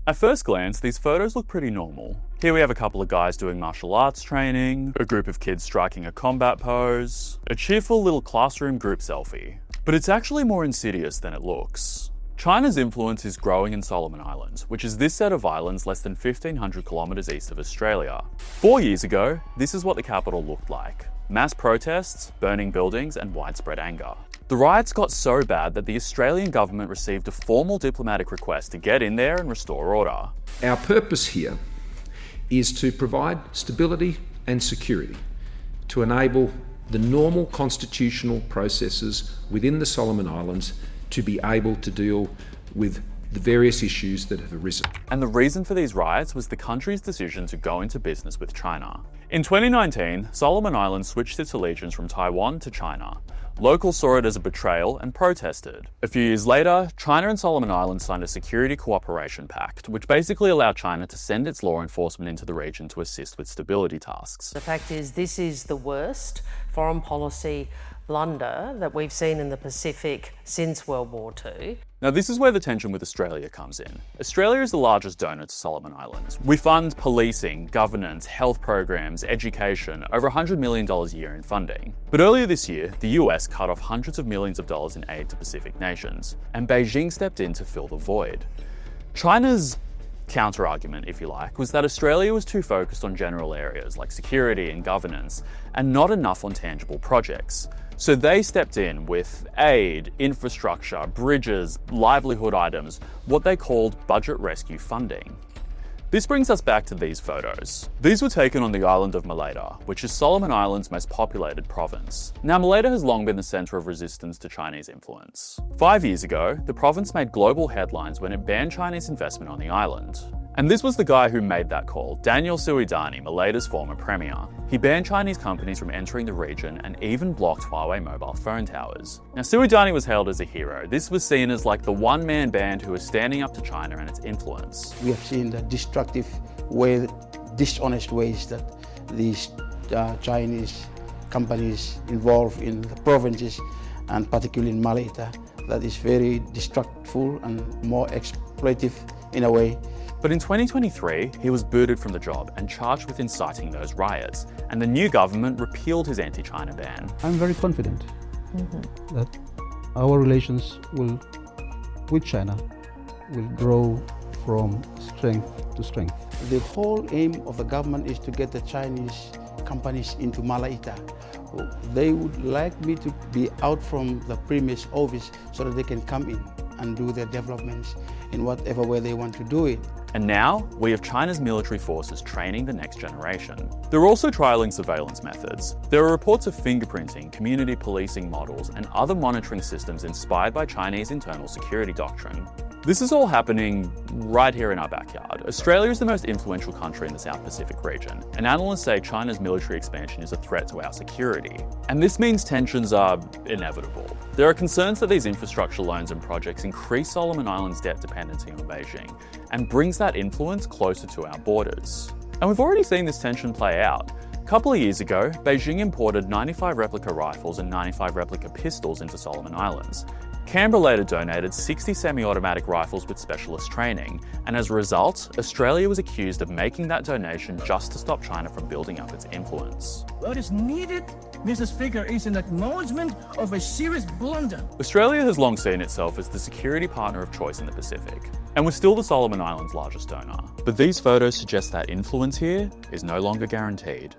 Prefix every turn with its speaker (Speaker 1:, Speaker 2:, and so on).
Speaker 1: At first glance, these photos look pretty normal. Here we have a couple of guys doing martial arts training, a group of kids striking a combat pose, a cheerful little classroom group selfie. But it's actually more insidious than it looks. China's influence is growing in Solomon Islands, which is this set of islands less than 1,500 kilometres east of Australia. 4 years ago, this is what the capital looked like. Mass protests, burning buildings, and widespread anger. The riots got so bad that the Australian government received a formal diplomatic request to get in there and restore order.
Speaker 2: Our purpose here is to provide stability and security to enable the normal constitutional processes within the Solomon Islands to be able to deal with the various issues that have arisen.
Speaker 1: And the reason for these riots was the country's decision to go into business with China. In 2019, Solomon Islands switched its allegiance from Taiwan to China. Locals saw it as a betrayal and protested. A few years later, China and Solomon Islands signed a security cooperation pact, which basically allowed China to send its law enforcement into the region to assist with stability tasks.
Speaker 3: The fact is, this is the worst foreign policy blunder that we've seen in the Pacific since World War II.
Speaker 1: Now, this is where the tension with Australia comes in. Australia is the largest donor to Solomon Islands. We fund policing, governance, health programs, education, over $100 million a year in funding. But earlier this year, the US cut off hundreds of millions of dollars in aid to Pacific nations, and Beijing stepped in to fill the void. China's counter-argument, if you like, was that Australia was too focused on general areas like security and governance, and not enough on tangible projects. So they stepped in with aid, infrastructure, bridges, livelihood items, what they called budget rescue funding. This brings us back to these photos. These were taken on the island of Malaysia, which is Solomon Islands' most populated province. Now, Malaysia has long been the centre of resistance to Chinese influence. 5 years ago, the province made global headlines when it banned Chinese investment on the island. And this was the guy who made that call, Daniel Suidani, Malaysia's former premier. He banned Chinese companies from entering the region and even blocked Huawei mobile phone towers. Now, Suidani was hailed as a hero. This was seen as like the one-man band who was standing up to China and its influence.
Speaker 4: We have seen the destructive way, dishonest ways that these Chinese companies involved in the provinces, and particularly in Malaysia, that is very destructive and more exploitative in a way.
Speaker 1: But in 2023, he was booted from the job and charged with inciting those riots, and the new government repealed his anti-China ban.
Speaker 5: I'm very confident that our relations with China will grow from strength to strength.
Speaker 4: The whole aim of the government is to get the Chinese companies into Malaysia. They would like me to be out from the premise office so that they can come in and do their developments in whatever way they want to do it.
Speaker 1: And now, we have China's military forces training the next generation. They're also trialling surveillance methods. There are reports of fingerprinting, community policing models, and other monitoring systems inspired by Chinese internal security doctrine. This is all happening right here in our backyard. Australia is the most influential country in the South Pacific region, and analysts say China's military expansion is a threat to our security. And this means tensions are inevitable. There are concerns that these infrastructure loans and projects increase Solomon Islands' debt dependency on Beijing, and brings that influence closer to our borders. And we've already seen this tension play out. A couple of years ago, Beijing imported 95 replica rifles and 95 replica pistols into Solomon Islands. Canberra later donated 60 semi-automatic rifles with specialist training, and as a result, Australia was accused of making that donation just to stop China from building up its influence.
Speaker 6: What is needed, Mr. Speaker, is an acknowledgement of a serious blunder.
Speaker 1: Australia has long seen itself as the security partner of choice in the Pacific, and we're still the Solomon Islands' largest donor. But these photos suggest that influence here is no longer guaranteed.